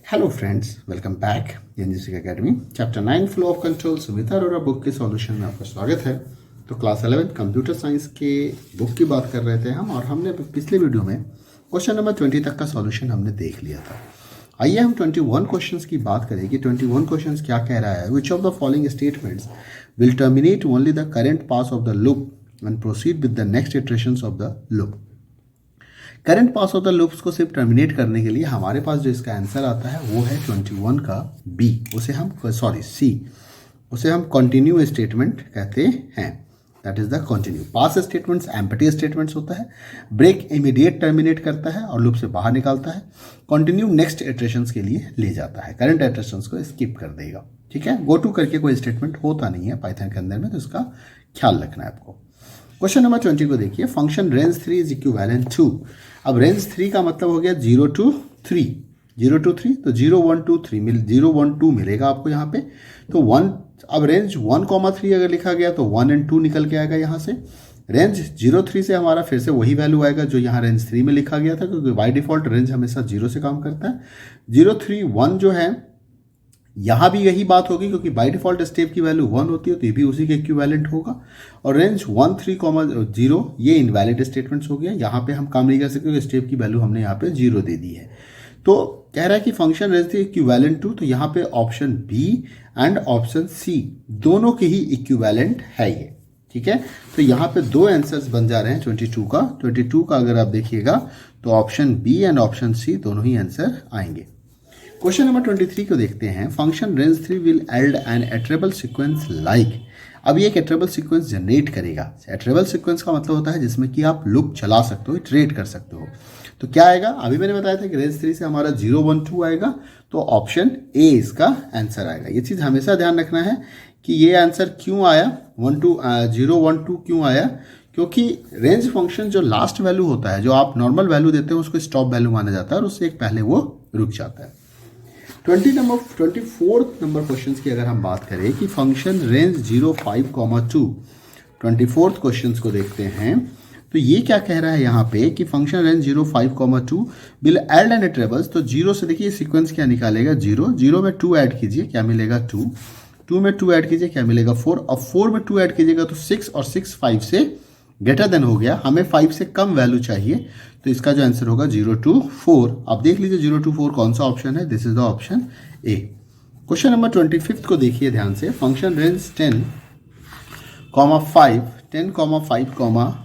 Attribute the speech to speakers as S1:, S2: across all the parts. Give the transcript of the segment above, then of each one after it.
S1: Hello friends, welcome back NGC academy. Chapter 9 flow of control Sumita Arora book के solution में आपका स्वागत है। तो क्लास 11 कंप्यूटर साइंस के बुक की बात कर रहे थे हम, और हमने पिछले वीडियो में क्वेश्चन नंबर 20 तक का सॉल्यूशन हमने देख लिया था। आइए हम 21 क्वेश्चंस की बात करें कि 21 क्वेश्चंस क्या कह रहा है। विच of the following statements will terminate only the current pass of the loop and proceed with the next iterations of the loop. Current pass of the loops को सिर्फ टर्मिनेट करने के लिए हमारे पास जो इसका आंसर आता है वो है 21 का बी, उसे हम कंटिन्यू स्टेटमेंट कहते हैं। That is the continue. Pass statements empty statements होता है। ब्रेक इमीडिएट टर्मिनेट करता है और लूप से बाहर निकालता है। कंटिन्यू नेक्स्ट इटरेशंस के लिए ले जाता है, करंट इटरेशंस को स्किप कर देगा। ठीक है, गो टू करके कोई स्टेटमेंट होता नहीं है पाइथन के अंदर में, तो इसका ख्याल रखना है आपको। क्वेश्चन नंबर 20 को देखिए। Function range 3 is equivalent to. अब रेंज 3 का मतलब हो गया 0 to 3, 0 to 3, तो 0 1 2 3 0 1 2 मिलेगा आपको यहाँ पे। तो 1, अब रेंज 1,3 अगर लिखा गया तो 1 और 2 निकल के आएगा यहाँ से। रेंज 0 3 से हमारा फिर से वही वैल्यू आएगा जो यहाँ रेंज 3 में लिखा गया था, क्योंकि बाय डिफॉल्ट रेंज हमेशा 0 से काम करता है। 0 3 1 जो है यहाँ भी यही बात होगी, क्योंकि बाय डिफॉल्ट स्टेप की वैल्यू 1 होती है, तो ये भी उसी के इक्विवेलेंट होगा। और रेंज 1 3, 0 ये इनवैलिड स्टेटमेंट्स हो गया। यहाँ पे हम काम नहीं कर सकते क्योंकि स्टेप की वैल्यू हमने यहाँ पे 0 दे दी है। तो कह रहा है कि फंक्शन रेंज 3 इक्विवेलेंट टू, तो यहाँ पे option B and option C दोनों के ही इक्विवेलेंट है ये। ठीक है, तो यहाँ पे दो आंसर्स बन जा रहे हैं 22 का अगर आप देखिएगा तो option B and option C दोनों ही आंसर आएंगे। क्वेश्चन नंबर 23 को देखते हैं। Function range 3 will yield an iterable sequence like. अब ये एक इटरेबल सीक्वेंस जनरेट करेगा। इटरेबल सीक्वेंस का मतलब होता है जिसमें कि आप लूप चला सकते हो, इटरेट कर सकते हो। तो क्या आएगा, अभी मैंने बताया था कि रेंज 3 से हमारा 0 1 2 आएगा, तो ऑप्शन ए इसका आंसर आएगा। ये चीज़ हमेशा ध्यान रखना है कि ये आंसर क्यों आया, 0 1 2 क्यों आया, क्योंकि रेंज फंक्शन जो लास्ट वैल्यू होता है, जो आप नॉर्मल वैल्यू देते हैं उसको स्टॉप वैल्यू माना जाता है और उससे एक पहले वो रुक जाता है। 24th नंबर क्वेश्चन की अगर हम बात करें कि फंक्शन रेंज 0 5, 2, 24th क्वेश्चन को देखते हैं। तो ये क्या कह रहा है यहाँ पे कि function range 0 5, 2 will add an iterables. तो 0 से देखिए सीक्वेंस क्या निकालेगा, 0 में 2 ऐड कीजिए, क्या मिलेगा 2 में 2 ऐड कीजिए, क्या मिलेगा 4। अब 4 में 2 ऐड कीजिएगा तो 6, और 6 5 से ग्रेटर देन हो गया, हमें 5 से कम वैल्यू चाहिए, तो इसका जो आंसर होगा 0 to 4। आप देख लीजिए 0 to 4 कौन सा ऑप्शन है, this is the option A. Question number 25 को देखिए ध्यान से। Function range 10, 5,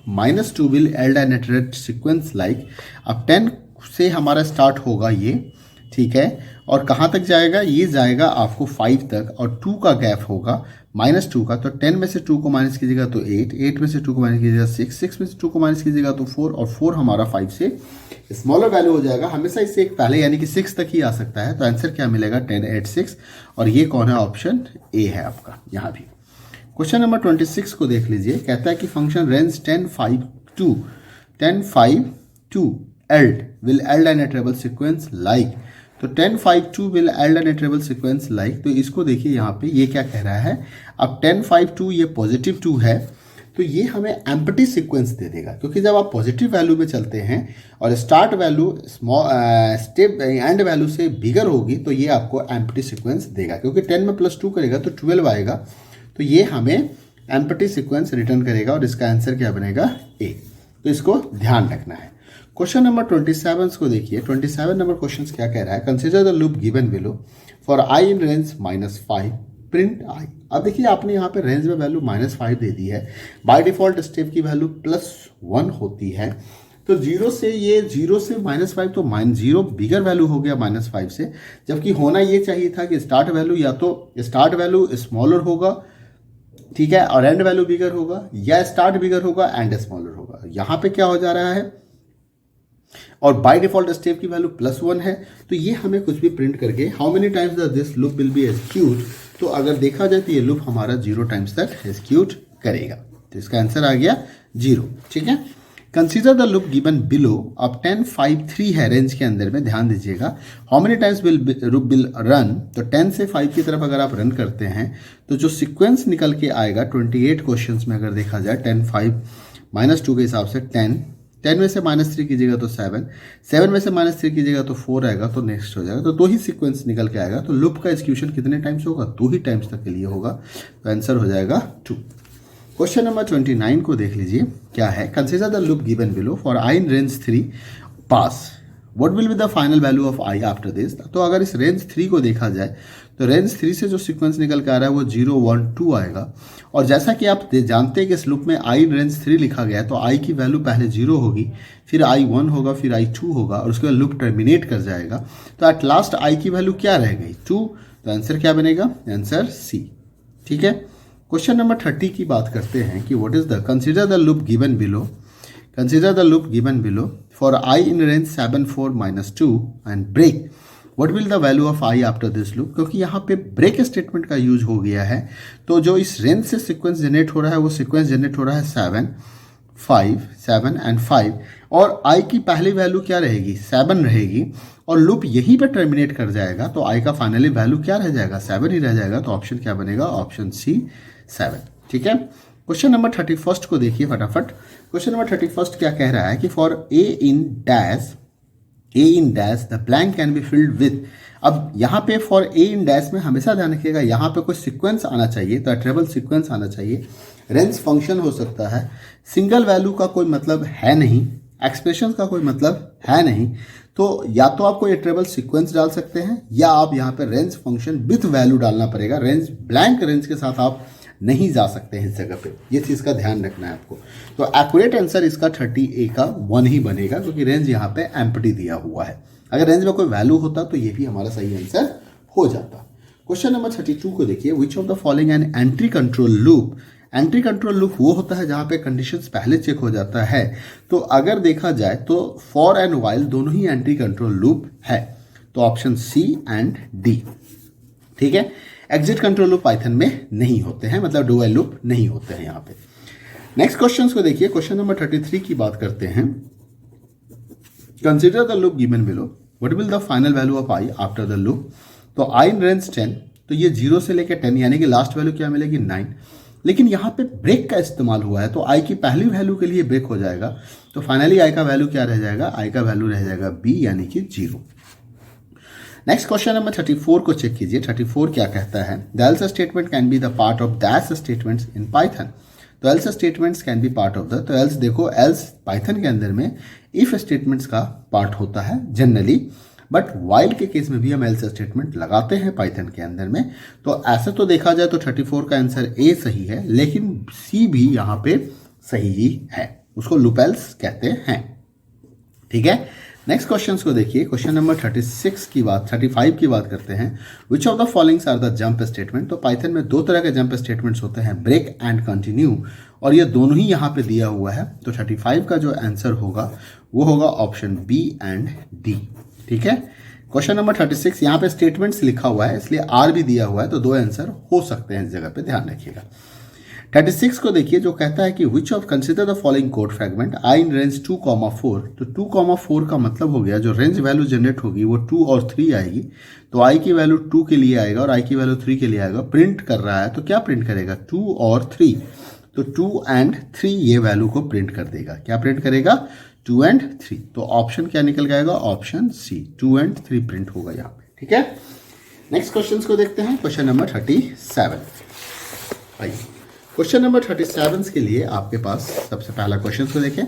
S1: -2 will yield an iterate sequence like. अब 10 से हमारा स्टार्ट होगा ये, ठीक है, और कहाँ तक जाएगा, ये जाएगा आपको 5 तक, और 2 का गैप होगा -2 का। तो 10 में से 2 को माइनस कीजिएगा तो 8 में से 2 को माइनस कीजिएगा 6 में से 2 को माइनस कीजिएगा तो 4, और 4 हमारा 5 से स्मॉलर वैल्यू हो जाएगा। हमेशा इससे एक पहले यानी कि 6 तक ही आ सकता है। तो आंसर क्या मिलेगा, 10 8 6, और ये कौन है, ऑप्शन ए है आपका यहाँ भी। क्वेश्चन नंबर 26 को देख लीजिए। कहता है कि function range 10 5 2 yield will yield an iterable sequence like. तो 10 5 2 will yield an iterable sequence like. तो इसको देखिए यहाँ पे ये क्या कह रहा है। अब 10 5 2 ये पॉजिटिव 2 है, तो ये हमें एम्प्टी सीक्वेंस दे देगा, क्योंकि जब आप पॉजिटिव वैल्यू में चलते हैं और start value step and value से बिगर होगी, तो ये आपको एम्प्टी सीक्वेंस देगा। क्योंकि 10 में +2 करेगा तो 12 आएगा, तो ये हमें एम्प्टी सीक्वेंस रिटर्न करेगा, और इसका आंसर क्या बनेगा, ए। तो इसको ध्यान रखना है। क्वेश्चन नंबर 27 को देखिए। 27 नंबर क्वेश्चन क्या कह रहा है। Consider the loop given below for I in range -5 print i. अब देखिए आपने यहाँ पे रेंज में वैल्यू -5 दे दी है। बाय डिफॉल्ट स्टेप की वैल्यू +1 होती है, तो 0 से -5, तो -0 बिगर वैल्यू हो गया -5 से, जबकि होना ये चाहिए था कि स्टार्ट वैल्यू या तो स्टार्ट वैल्यू स्मॉलर होगा, ठीक है, और एंड वैल्यू बिगर होगा, या स्टार्ट बिगर होगा एंड स्मॉलर होगा। यहाँ पे क्या हो जा रहा है, और बाय डिफॉल्ट स्टेप की वैल्यू +1 है, तो ये हमें कुछ भी प्रिंट करके how many times this loop will be execute, तो अगर देखा जाए तो ये लूप हमारा 0 टाइम्स तक एग्जीक्यूट करेगा। तो इसका आंसर आ गया 0। ठीक है, consider the loop given below. अब 10 5 3 है रेंज के अंदर में, ध्यान दीजिएगा। How many times will run, तो 10 से 5 की तरफ अगर आप रन करते हैं तो जो सीक्वेंस निकल के आएगा 28 क्वेश्चन में अगर देखा जाए 10 5 -2 के हिसाब से 10 10 में से -3 कीजिएगा तो 7, 7 में से -3 कीजिएगा तो 4 आएगा, तो नेक्स्ट हो जाएगा। तो 2 ही सीक्वेंस निकल के आएगा। तो लूप का एक्सक्यूशन कितने टाइम्स होगा? 2 ही टाइम्स तक के लिए होगा। तो आंसर हो जाएगा 2। क्वेश्चन नंबर 29 को देख लीजिए, क्या है? Consider the loop given below for I in range 3 pass, what will be the final value of I after this. तो अगर इस रेंज 3 को देखा जाए तो रेंज 3 से जो सीक्वेंस निकल के आ रहा है वो 0 1 2 आएगा। और जैसा कि आप जानते हैं कि इस लूप में आई इन रेंज 3 लिखा गया है, तो आई की वैल्यू पहले 0 होगी, फिर आई 1 होगा, फिर आई 2 होगा, और उसके बाद लूप टर्मिनेट कर जाएगा। तो एट लास्ट आई की वैल्यू क्या रह गई? 2। तो आंसर क्या बनेगा? Answer C. ठीक है। क्वेश्चन नंबर 30 की बात करते हैं कि what is the consider the loop given below, consider the loop given below for I in range 7 4 -2 and break, what will the value of I after this loop. क्योंकि यहाँ पे ब्रेक स्टेटमेंट का use हो गया है, तो जो इस रेंज से सीक्वेंस जनरेट हो रहा है वो सीक्वेंस जनरेट हो रहा है 7 5 7 एंड 5, और आई की पहली वैल्यू क्या रहेगी? 7 रहेगी, और लूप यहीं पे टर्मिनेट कर जाएगा, तो आई का फाइनली वैल्यू क्या रह जाएगा? 7 ही रह जाएगा। तो ऑप्शन क्या बनेगा? Option C 7। ठीक है। क्वेश्चन नंबर 31 को देखिए फटाफट। क्वेश्चन नंबर 31 क्या कह रहा है कि for a in dash the blank can be filled with. अब यहाँ पे फॉर ए इन डैश में हमेशा ध्यान रखिएगा, यहाँ पे कोई सीक्वेंस आना चाहिए, तो इटरेबल सीक्वेंस आना चाहिए। रेंज फंक्शन हो सकता है, सिंगल वैल्यू का कोई मतलब है नहीं, एक्सप्रेशन का कोई मतलब है नहीं, तो या तो आप कोई इटरेबल सीक्वेंस डाल सकते हैं, या आप यहाँ पे रेंज फंक्शन विथ वैल्यू डालना पड़ेगा। रेंज ब्लैंक रेंज के साथ आप नहीं जा सकते हैं इस जगह पे, ये चीज़ का ध्यान रखना है आपको। तो एक्यूरेट आंसर इसका 30A का 1 ही बनेगा, क्योंकि रेंज यहाँ पे एम्प्टी दिया हुआ है। अगर रेंज में कोई वैल्यू होता तो ये भी हमारा सही आंसर हो जाता। क्वेश्चन नंबर 32 को देखिए, विच of the following an entry control loop. Entry control loop वो होता है जहाँ पे कंडीशंस पहले चेक हो जाता है। तो अगर देखा जाए तो फॉर एंड वाइल दोनों ही एंट्री कंट्रोल लूप है, तो ऑप्शन सी एंड डी। ठीक है। एग्जिट कंट्रोल लूप पाइथन में नहीं होते हैं, मतलब डुअल लूप नहीं होते हैं यहाँ पे। नेक्स्ट क्वेश्चन को देखिए, क्वेश्चन नंबर 33 की बात करते हैं। Consider the loop given below, what will the final value of I after the loop. तो आई इन रेंज 10, तो ये 0 से लेकर 10, यानी कि लास्ट वैल्यू क्या मिलेगी? 9। लेकिन यहाँ पे ब्रेक का इस्तेमाल हुआ है, तो आई की पहली वैल्यू के लिए ब्रेक हो जाएगा, तो फाइनली आई का वैल्यू क्या रह जाएगा? आई का वैल्यू रह जाएगा बी, यानी कि 0। नेक्स्ट क्वेश्चन नंबर 34 को चेक कीजिए। 34 क्या कहता है? The else statement can be the part of dash statements in Python. तो else statements can be part of the, तो एल्स देखो, एल्स पाइथन के अंदर में इफ स्टेटमेंट्स का पार्ट होता है जनरली, बट वाइल के केस में भी हम एल्स स्टेटमेंट लगाते हैं पाइथन के अंदर में। तो ऐसे तो देखा जाए तो 34 का आंसर ए सही है, लेकिन सी भी यहाँ पे सही ही है, उसको लूप एल्स कहते हैं। ठीक है। नेक्स्ट क्वेश्चन को देखिए, क्वेश्चन नंबर 35 की बात करते हैं। Which of the following are the jump statement. तो पाइथन में 2 तरह के जंप स्टेटमेंट्स होते हैं, ब्रेक एंड कंटिन्यू, और ये दोनों ही यहाँ पे दिया हुआ है। तो 35 का जो आंसर होगा वो होगा ऑप्शन बी एंड डी। ठीक है। क्वेश्चन नंबर 36, यहाँ पे स्टेटमेंट्स लिखा हुआ है, इसलिए आर भी दिया हुआ है, तो 2 आंसर हो सकते हैं इस जगह पे, ध्यान रखिएगा। 36 को देखिए, जो कहता है कि which of consider the following code fragment I in range 2,4। तो 2,4 का मतलब हो गया जो रेंज वैल्यू जनरेट होगी वो 2 और 3 आएगी, तो आई की वैल्यू 2 के लिए आएगा और आई की वैल्यू 3 के लिए आएगा। प्रिंट कर रहा है तो क्या प्रिंट करेगा? 2 और 3, तो 2 एंड 3 ये वैल्यू को प्रिंट कर देगा। क्या प्रिंट करेगा? 2 एंड 3। तो ऑप्शन क्या निकल जाएगा? ऑप्शन सी, 2 एंड 3 प्रिंट होगा यहाँ पे। ठीक है। नेक्स्ट क्वेश्चन को देखते हैं, क्वेश्चन नंबर 37। आइए क्वेश्चन नंबर 37 के लिए आपके पास सबसे पहला क्वेश्चन को देखें।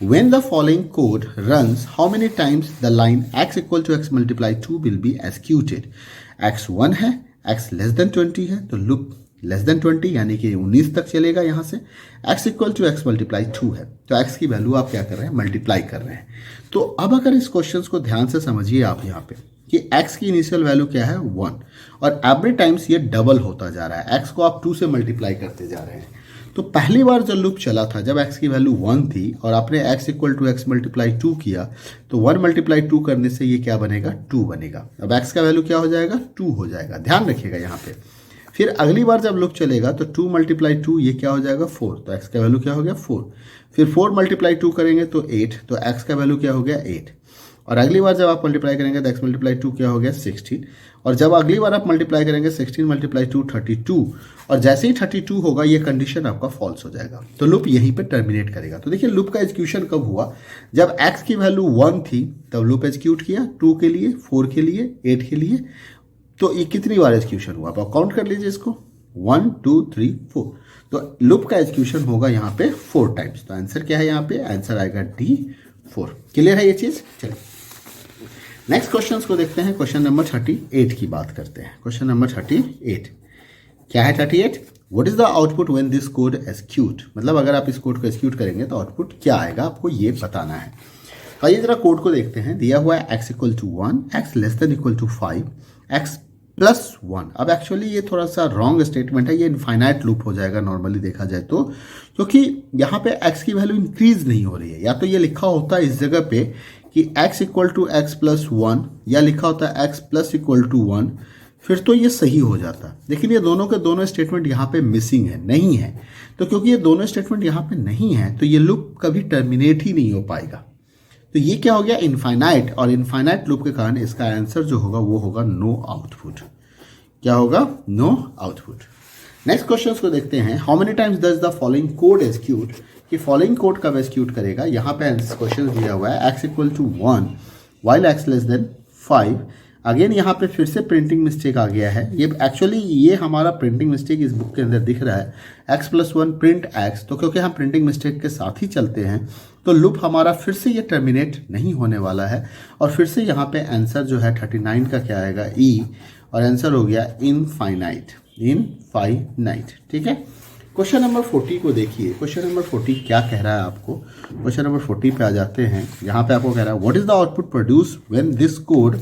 S1: When the following code runs, how many times the line x equal to x multiply 2 will be executed. x 1 है, x लेस देन 20 है, तो लूप लेस देन 20 यानी कि 19 तक चलेगा यहाँ से। x equal to x multiply 2 है, तो x की वैल्यू आप क्या कर रहे हैं? मल्टीप्लाई कर रहे हैं। तो अब अगर इस क्वेश्चन को ध्यान से समझिए आप यहाँ पे कि x की इनिशियल वैल्यू क्या है? 1, और एवरी टाइम्स ये डबल होता जा रहा है, x को आप 2 से मल्टीप्लाई करते जा रहे हैं। तो पहली बार जब लूप चला था, जब x की वैल्यू 1 थी और आपने x equal to x multiply 2 किया, तो 1 मल्टीप्लाई 2 करने से ये क्या बनेगा? 2 बनेगा। अब x का वैल्यू क्या हो जाएगा? 2 हो जाएगा, ध्यान रखिएगा यहाँ पे। फिर अगली बार जब लूप चलेगा तो 2 मल्टीप्लाई 2 ये क्या हो जाएगा? 4, तो x का वैल्यू क्या हो गया? 4। फिर 4 मल्टीप्लाई 2 करेंगे तो 8, तो x का वैल्यू क्या हो गया? 8। और अगली बार जब आप मल्टीप्लाई करेंगे तो एक्स मल्टीप्लाई 2 क्या हो गया 16, और जब अगली बार आप मल्टीप्लाई करेंगे 16 मल्टीप्लाई 2 32, और जैसे ही 32 होगा ये कंडीशन आपका फॉल्स हो जाएगा, तो लूप यहीं पे टर्मिनेट करेगा। तो देखिए लूप का एग्जीक्यूशन कब हुआ, जब x की वैल्यू 1 थी तब लूप एग्जीक्यूट किया, 2 के लिए, 4 के लिए, 8 के लिए। तो ये कितनी बार एग्जीक्यूशन हुआ आप काउंट कर लीजिए इसको, 1 2 3 4। तो लूप का एग्जीक्यूशन होगा यहाँ पे 4 टाइम्स। तो आंसर क्या है यहाँ पे, आंसर आएगा D 4। क्लियर है ये चीज। चलिए नेक्स्ट क्वेश्चन को देखते हैं। क्वेश्चन नंबर 38 की बात करते हैं। क्वेश्चन नंबर 38 क्या है 38, what is the output when this code execute, मतलब अगर आप इस कोड को एग्जीक्यूट करेंगे तो आउटपुट क्या आएगा आपको ये बताना है। तो आइए जरा कोड को देखते हैं। दिया हुआ है x equal to 1, x less than equal to 5, x plus 1। अब एक्चुअली ये थोड़ा सा रॉन्ग स्टेटमेंट है, ये इनफाइनाइट लूप हो जाएगा नॉर्मली देखा जाए तो, क्योंकि यहाँ पे x की वैल्यू इंक्रीज नहीं हो रही है। या तो ये लिखा होता है इस जगह पे कि x equal to X plus 1, या लिखा होता है x प्लस इक्वल टू 1, फिर तो ये सही हो जाता। लेकिन ये दोनों के दोनों स्टेटमेंट यहाँ पे मिसिंग है, नहीं है। तो क्योंकि ये दोनों स्टेटमेंट यहाँ पे नहीं है तो ये लूप कभी टर्मिनेट ही नहीं हो पाएगा। तो ये क्या हो गया, इनफाइनाइट, और इनफाइनाइट लूप के कारण इसका आंसर जो होगा वो होगा नो आउटपुट। क्या होगा, नो आउटपुट। नेक्स्ट क्वेश्चन को देखते हैं। How many times does the following code execute, कि फॉलोइंग कोड कब एग्जीक्यूट करेगा। यहाँ पे क्वेश्चन दिया हुआ है x equal to 1 while x less than 5। Again यहाँ पे फिर से प्रिंटिंग मिस्टेक आ गया है। ये एक्चुअली ये हमारा प्रिंटिंग मिस्टेक इस बुक के अंदर दिख रहा है, x प्लस 1 प्रिंट x। तो क्योंकि हम प्रिंटिंग मिस्टेक के साथ ही चलते हैं तो लूप हमारा फिर से ये टर्मिनेट नहीं होने वाला है, और फिर से यहाँ पे आंसर जो है 39 का क्या आएगा E, और आंसर हो गया इनफाइनाइट, इनफाइनाइट। ठीक है। क्वेश्चन नंबर 40 को देखिए। क्वेश्चन नंबर 40 क्या कह रहा है आपको। क्वेश्चन नंबर 40 पे आ जाते हैं। यहाँ पे आपको कह रहा है what is the output produce when this code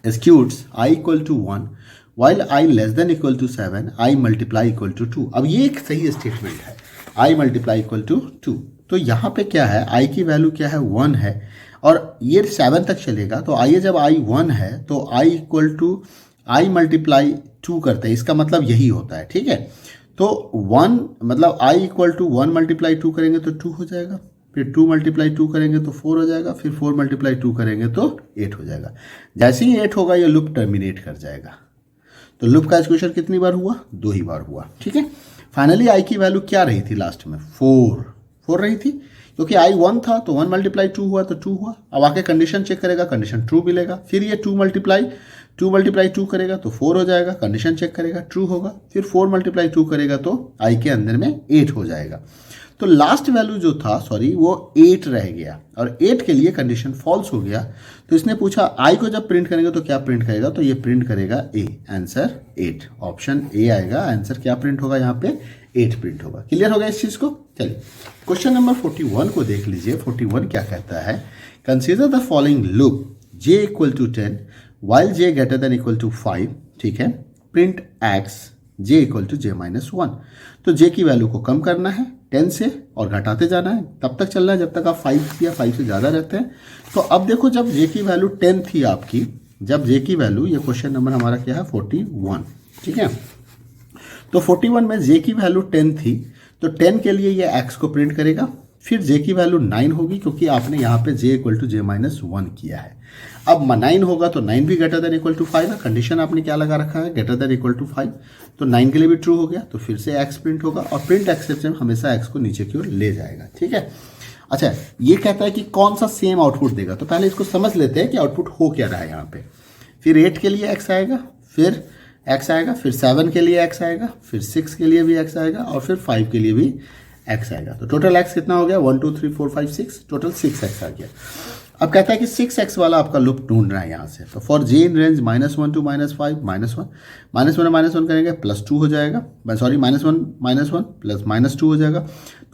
S1: executes i equal to 1 while i less than equal to 7, i multiply equal to 2। अब ये एक सही स्टेटमेंट है, i मल्टीप्लाई इक्वल टू 2। तो यहाँ पे क्या है, i की वैल्यू क्या है 1 है, और ये 7 तक चलेगा। तो आइए जब i 1 है तो i equal to i multiply 2 करते हैं, इसका मतलब यही होता है। ठीक है। तो 1 मतलब i इक्वल टू 1 मल्टीप्लाई 2 करेंगे तो 2 हो जाएगा, फिर 2 मल्टीप्लाई 2 करेंगे तो 4 हो जाएगा, फिर 4 मल्टीप्लाई 2 करेंगे तो 8 हो जाएगा। जैसे ही 8 होगा ये लूप टर्मिनेट कर जाएगा। तो लूप का एग्जीक्यूशन कितनी बार हुआ, 2 ही बार हुआ। ठीक है। फाइनली i की वैल्यू क्या रही थी लास्ट में, 4 रही थी, क्योंकि i 1 था तो 1 मल्टीप्लाई 2 हुआ तो 2 हुआ। अब आके कंडीशन चेक करेगा, कंडीशन ट्रू मिलेगा। फिर ये 2 मल्टीप्लाई 2 करेगा तो 4 हो जाएगा, कंडीशन चेक करेगा ट्रू होगा। फिर 4 मल्टीप्लाई 2 करेगा तो i के अंदर में 8 हो जाएगा। तो लास्ट वैल्यू जो था वो 8 रह गया, और 8 के लिए कंडीशन फॉल्स हो गया। तो इसने पूछा i को जब प्रिंट करेंगे तो क्या प्रिंट करेगा, तो ये प्रिंट करेगा a, आंसर 8, ऑप्शन ए आएगा। आंसर क्या प्रिंट होगा यहाँ पे, 8 प्रिंट होगा। क्लियर होगा इस चीज को। चलिए क्वेश्चन नंबर 41 को देख लीजिए। 41 क्या कहता है, consider the following loop j equal to 10 while j greater than equal to 5। ठीक है। Print x j equal to j minus 1। तो j की वैल्यू को कम करना है 10 से और घटाते जाना है, तब तक चलना है जब तक आप 5 या 5 से ज़्यादा रहते हैं। तो अब देखो जब j की वैल्यू 10 थी आपकी, जब j की वैल्यू, ये क्वेश्चन नंबर हमारा क्या है 41। ठीक है। तो 41 में j की वैल्यू 10 थी, तो 10 के लिए ये x को प्रिंट करेगा। फिर j की वैल्यू 9 होगी, क्योंकि आपने यहाँ पे j equal to j minus 1 किया है। अब 9 होगा तो 9 भी ग्रेटर देन इक्वल टू 5 है। कंडीशन आपने क्या लगा रखा है, ग्रेटर देन इक्वल टू 5। तो 9 के लिए भी ट्रू हो गया, तो फिर से x प्रिंट होगा, और प्रिंट एक्सेप्शन हमेशा x को नीचे की ओर ले जाएगा। ठीक है। अच्छा, ये कहता है कि कौन सा सेम आउटपुट देगा, तो पहले इसको समझ लेते हैं कि आउटपुट हो क्या रहा है यहाँ पे। फिर 8 के लिए x आएगा, फिर x आएगा, फिर 7 के लिए x आएगा, फिर 6 के लिए भी x आएगा, और फिर 5 के लिए भी x आएगा। तो टोटल x कितना हो गया, 1 2 3 4 5 6, टोटल 6x आ गया। अब कहता है कि 6x वाला आपका लूप ढूंढ रहा है यहाँ से। तो for j in range -1 to -5, -1 करेंगे +2 हो जाएगा, सॉरी -1 प्लस -2 हो जाएगा।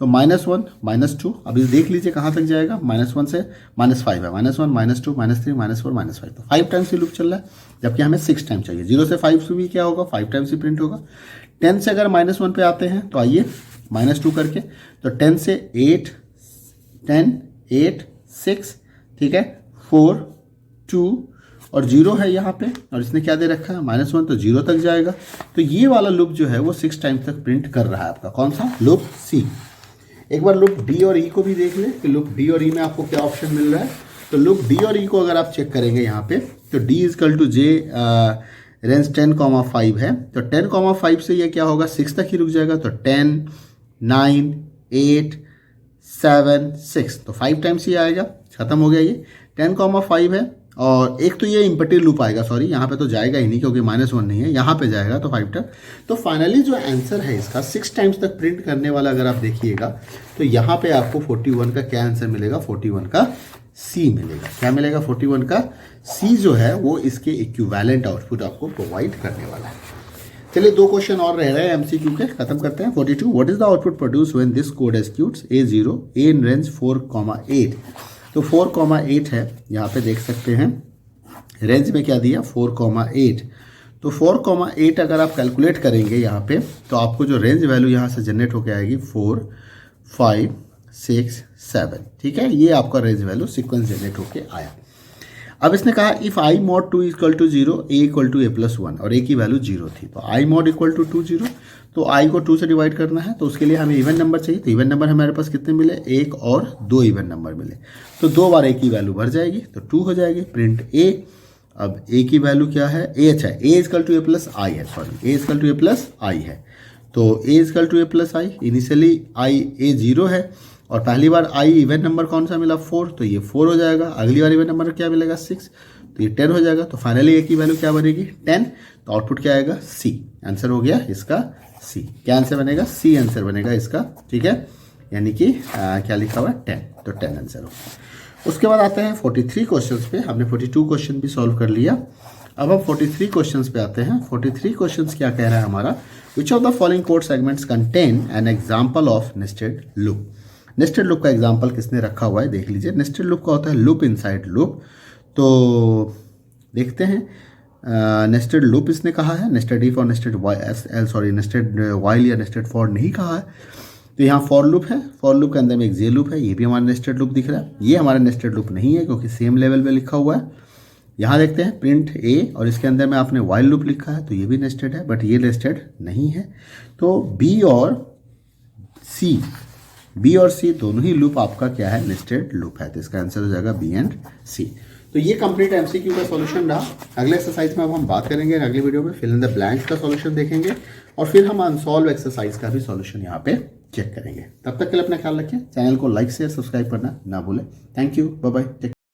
S1: तो -1 -2, अब इस देख लीजिए कहाँ तक जाएगा, -1 से -5 है, -1 -2 -3 -4 -5। तो 5 टाइम्स ये लूप चल रहा है, जबकि हमें 6 टाइम चाहिए। 0 से 5 भी क्या होगा, 5 टाइम्स ही प्रिंट होगा। 10 से अगर -1 पे आते हैं तो आइए -2 करके, तो 10 से 8, 10 8 6, ठीक है, 4 2 और 0 है यहाँ पे, और इसने क्या दे रखा है -1, तो 0 तक जाएगा। तो ये वाला लूप जो है वो 6 टाइम्स तक प्रिंट कर रहा है आपका, कौन सा लूप, सी। एक बार लूप डी और ई को भी देख ले कि लूप डी और ई में आपको क्या ऑप्शन मिल रहा है। तो लूप डी और ई को अगर आप चेक करेंगे यहाँ पे, तो D equal to J range 10,5 है, तो 10,5 से ये क्या होगा 6 तक ही रुक जाएगा, तो 10, 9, 8, 7, 6, तो 5 टाइम्स ही आएगा, खत्म हो गया ये 10,5 है। और एक तो ये इम्पटी लूप आएगा, सॉरी यहाँ पे तो जाएगा ही नहीं क्योंकि -1 नहीं है, यहाँ पे जाएगा तो 5 तक। तो फाइनली जो आंसर है इसका 6 टाइम्स तक प्रिंट करने वाला अगर आप देखिएगा तो यहाँ पे आपको 41 का क्या आंसर मिलेगा, 41 का सी मिलेगा। क्या मिलेगा, 41 का सी जो है वो इसके इक्विवेलेंट आउटपुट आपको प्रोवाइड करने वाला है। चलिए 2 क्वेश्चन और रह रहे हैं एमसीक्यू के, खत्म करते हैं। 42, what is the output produce when this code executes A0 A in range 4,8। तो 4,8 है, यहाँ पे देख सकते हैं रेंज में क्या दिया 4,8। तो 4,8 अगर आप कैलकुलेट करेंगे यहाँ पे तो आपको जो रेंज वैल्यू यहाँ से जनरेट होकर आएगी 4, 5, 6, 7, ठीक है, ये आपका रेंज वैल्यू सीक्वेंस जनरेट होके आया। अब इसने कहा if I mod 2 equal to 0 A equal to A+1 और ए की वैल्यू 0 थी, तो आई मॉड इक्वल टू 2 0, तो आई को 2 से डिवाइड करना है, तो उसके लिए हमें इवन नंबर चाहिए। तो इवन नंबर हमारे पास कितने मिले, 1 और 2 इवन नंबर मिले, तो 2 बार ए की वैल्यू भर जाएगी तो 2 हो जाएगी, प्रिंट ए। अब ए की वैल्यू क्या है, ए अच्छा है, ए इजकल टू A+I है, sorry A equal to A+I है, तो a equal to A+I, initially i a 0 है और पहली बार आई इवन नंबर कौन सा मिला 4, तो ये 4 हो जाएगा। अगली बार इवन नंबर क्या मिलेगा 6, तो ये 10 हो जाएगा। तो फाइनली ए की वैल्यू क्या बनेगी 10, तो आउटपुट क्या आएगा सी, आंसर हो गया इसका सी। क्या आंसर बनेगा, सी आंसर बनेगा इसका, ठीक है, यानी कि क्या लिखा हुआ है 10, तो 10 आंसर हो। उसके बाद आते हैं 43 क्वेश्चंस पे। हमने 42 क्वेश्चन भी सॉल्व कर लिया, अब हम 43 क्वेश्चंस पे आते हैं। 43 क्वेश्चंस क्या कह रहा है हमारा, विच of the following code segments contain an example of nested loop. Nested loop का एग्जाम्पल किसने रखा हुआ है देख लीजिए। नेस्टेड लूप का होता है लूप इनसाइड लूप, तो देखते हैं नेस्टेड लूप इसने कहा है, नेस्टेड इफ और नेस्टेड नेस्टेड वाइल या नेस्टेड फॉर नहीं कहा है। तो यहाँ फॉर लूप है, फॉर लूप के अंदर में एक जे लूप है, ये भी हमारा नेस्टेड लूप दिख रहा है। ये हमारा नेस्टेड लूप नहीं है क्योंकि सेम लेवल पे लिखा हुआ है। यहाँ देखते हैं प्रिंट ए और इसके अंदर में आपने वाइल लूप लिखा है, तो ये भी नेस्टेड है, बट ये नेस्टेड नहीं है। तो बी और सी दोनों ही लूप आपका क्या है नेस्टेड लूप है, तो इसका आंसर हो जाएगा बी एंड सी। तो ये कंप्लीट एमसीक्यू का सॉल्यूशन रहा। अगले एक्सरसाइज में अब हम बात करेंगे, अगली वीडियो में फिल इन द ब्लैंक्स का सॉल्यूशन देखेंगे और फिर हम अनसॉल्व एक्सरसाइज का भी सॉल्यूशन यहाँ पे चेक करेंगे। तब तक के लिए अपना ख्याल रखें, चैनल को लाइक शेयर सब्सक्राइब करना ना भूलें। Thank you, bye bye, take care.